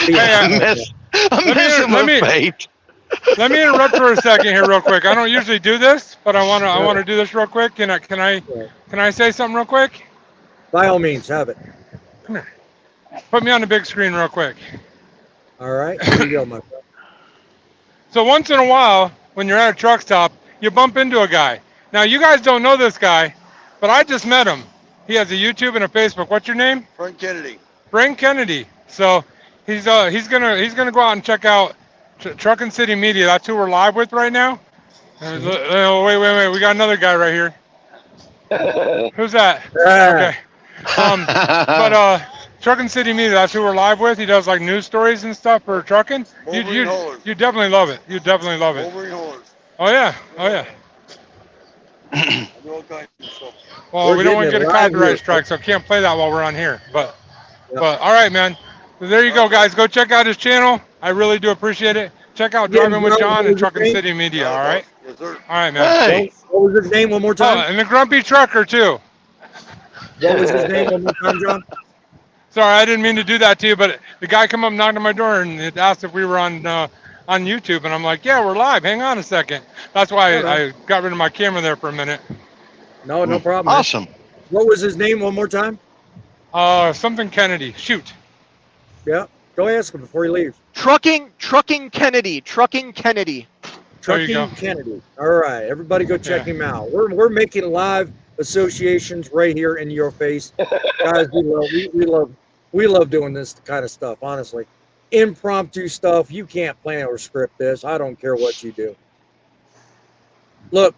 Be Hey, honest. I'm Let me- messing let with me- fate. Let me interrupt for a second here, real quick. I don't usually do this, but I want to do this real quick. Can I say something real quick? By all means, have it. Come here. Put me on the big screen real quick. All right, here you go, my friend. So once in a while, when you're at a truck stop, you bump into a guy. Now you guys don't know this guy, but I just met him. He has a YouTube and a Facebook. What's your name? Frank Kennedy. Frank Kennedy. So he's gonna go out and check out Truckin City Media. That's who we're live with right now. Wait. We got another guy right here. Who's that? Okay. But Truckin City Media, that's who we're live with. He does like news stories and stuff for trucking. You definitely love it. You definitely love it. Wolverine Haulers. Oh yeah. I do all kinds of stuff. Well, We're we don't want to getting get it a live copyright here. strike, so can't play that while we're on here. But Yep. all right, man. So there you go, guys. Go check out his channel. I really do appreciate it. Check out Yeah, Driving with no, John and it's Truckin great. City Media. All right. Yes, sir. All right, man. Hey, What was his name one more Oh, time? and the Grumpy Trucker too. What was his name one more time, John? Sorry, I didn't mean to do that to you, but the guy come up, knocked on my door, and it asked if we were on YouTube, and I'm like, yeah, we're live. Hang on a second. That's why I got rid of my camera there for a minute. No problem. man. awesome. What was his name one more time? Something Kennedy. Shoot. Yeah, go ask him before he leaves. Trucking Kennedy. Trucking Kennedy. There you Trucking go. Kennedy. All right, everybody go check him out. We're making live associations right here in your face, guys. We love doing this kind of stuff. Honestly, impromptu stuff. You can't plan or script this. I don't care what you do. Look,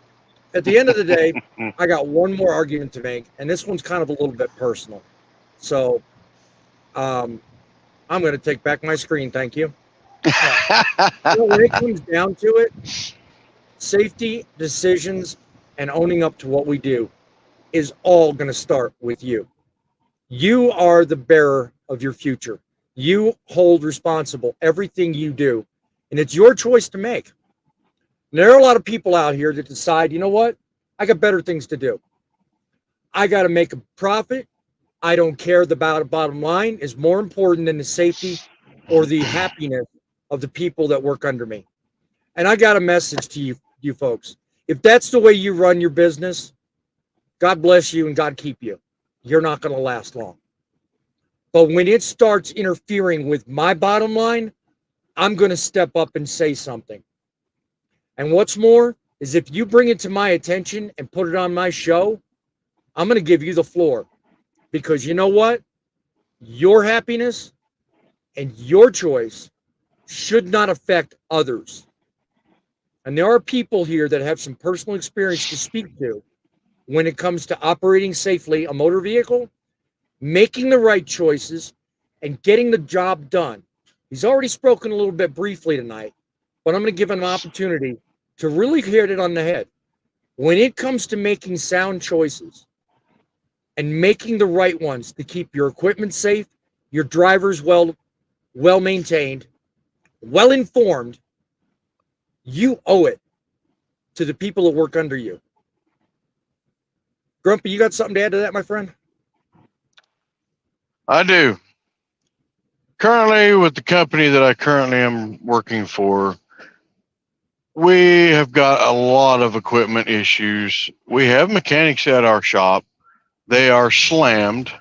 at the end of the day, I got one more argument to make, and this one's kind of a little bit personal. So, I'm going to take back my screen. Thank you. When it comes down to it, safety, decisions, and owning up to what we do is all going to start with you. You are the bearer of your future. You hold responsible everything you do, and it's your choice to make. And there are a lot of people out here that decide, you know what? I got better things to do. I got to make a profit. I don't care. The bottom line is more important than the safety or the happiness of the people that work under me. And I got a message to you folks. If that's the way you run your business, God bless you and God keep you. You're not going to last long. But when it starts interfering with my bottom line, I'm going to step up and say something. And what's more is if you bring it to my attention and put it on my show, I'm going to give you the floor. Because you know what? Your happiness and your choice should not affect others. And there are people here that have some personal experience to speak to when it comes to operating safely a motor vehicle, making the right choices, and getting the job done. He's already spoken a little bit briefly tonight, but I'm going to give him an opportunity to really hit it on the head. When it comes to making sound choices and making the right ones to keep your equipment safe, your drivers well maintained, well informed, you owe it to the people that work under you. Grumpy, you got something to add to that, my friend? I do. Currently, with the company that I currently am working for, we have got a lot of equipment issues. We have mechanics at our shop. They are slammed.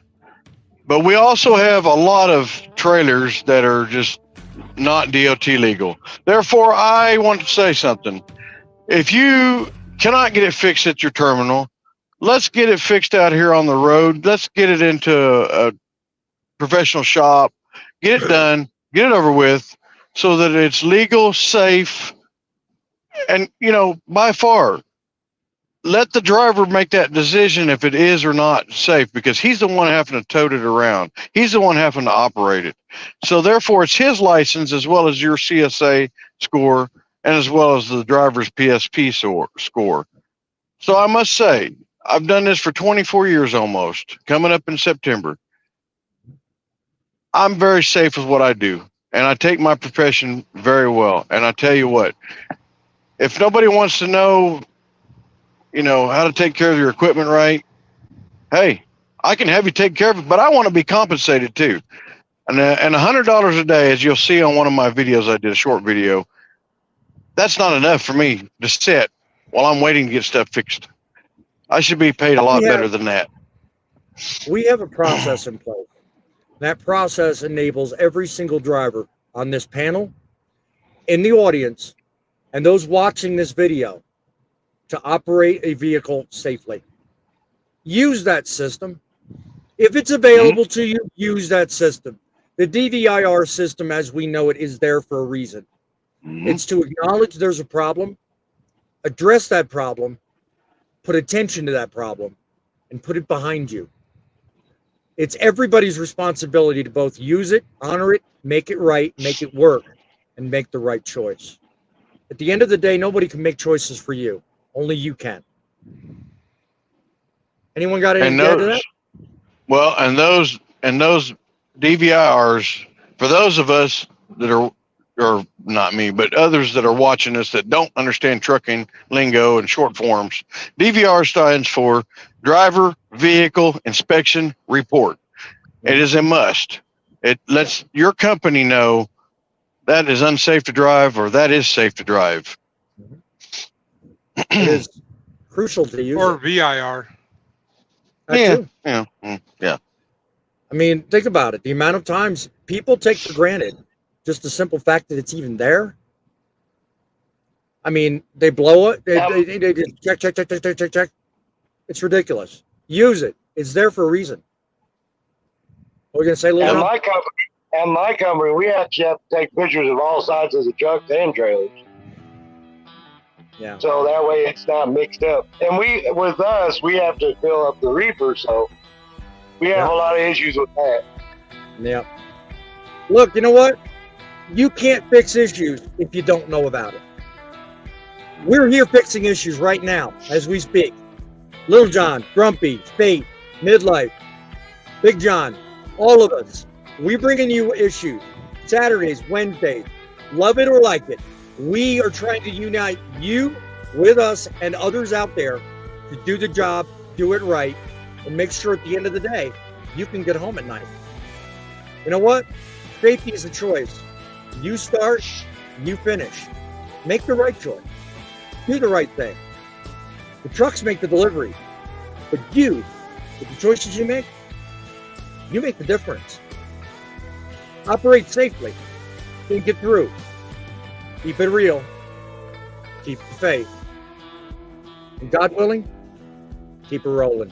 But we also have a lot of trailers that are just not DOT legal. Therefore, I want to say something. If you cannot get it fixed at your terminal, let's get it fixed out here on the road. Let's get it into a professional shop, get it done, get it over with so that it's legal, safe, and, by far, let the driver make that decision if it is or not safe, because he's the one having to tote it around. He's the one having to operate it. So therefore, it's his license as well as your CSA score and as well as the driver's PSP score. So I must say, I've done this for 24 years almost, coming up in September. I'm very safe with what I do, and I take my profession very well. And I tell you what, if nobody wants to know, how to take care of your equipment right, hey, I can have you take care of it, but I want to be compensated too. And $100 a day, as you'll see on one of my videos, I did a short video. That's not enough for me to sit while I'm waiting to get stuff fixed. I should be paid a lot better than that. We have a process in place. That process enables every single driver on this panel, in the audience, and those watching this video to operate a vehicle safely. Use that system. If it's available to you, use that system. The DVIR system, as we know it, is there for a reason. It's to acknowledge there's a problem, address that problem, put attention to that problem, and put it behind you. It's everybody's responsibility to both use it, honor it, make it right, make it work, and make the right choice. At the end of the day, nobody can make choices for you. Only you can. Anyone got anything to add to that? Well, and those DVIRs, for those of us that are, or not me, but others that are watching us that don't understand trucking lingo and short forms, DVR stands for Driver Vehicle Inspection Report. It is a must. It lets your company know that is unsafe to drive or that is safe to drive. It is crucial to use Or it. VIR. That too. Yeah. I mean, think about it. The amount of times people take for granted just the simple fact that it's even there. I mean, they blow it. They just check. It's ridiculous. Use it. It's there for a reason. What are we going to say, Lou? And my company, we actually have to take pictures of all sides of the trucks and trailers. Yeah. So that way it's not mixed up. And with us, we have to fill up the reefer, so we have a lot of issues with that. Yeah. Look, you know what? You can't fix issues if you don't know about it. We're here fixing issues right now as we speak. Little John, Grumpy, Spate, Midlife, Big John, all of us. We're bringing you issues. Saturdays, Wednesdays, love it or like it. We are trying to unite you with us and others out there to do the job, do it right, and make sure at the end of the day, you can get home at night. You know what? Safety is a choice. You start, you finish. Make the right choice. Do the right thing. The trucks make the delivery, but you, with the choices you make the difference. Operate safely. Think it through. Keep it real. Keep the faith. And God willing, keep it rolling.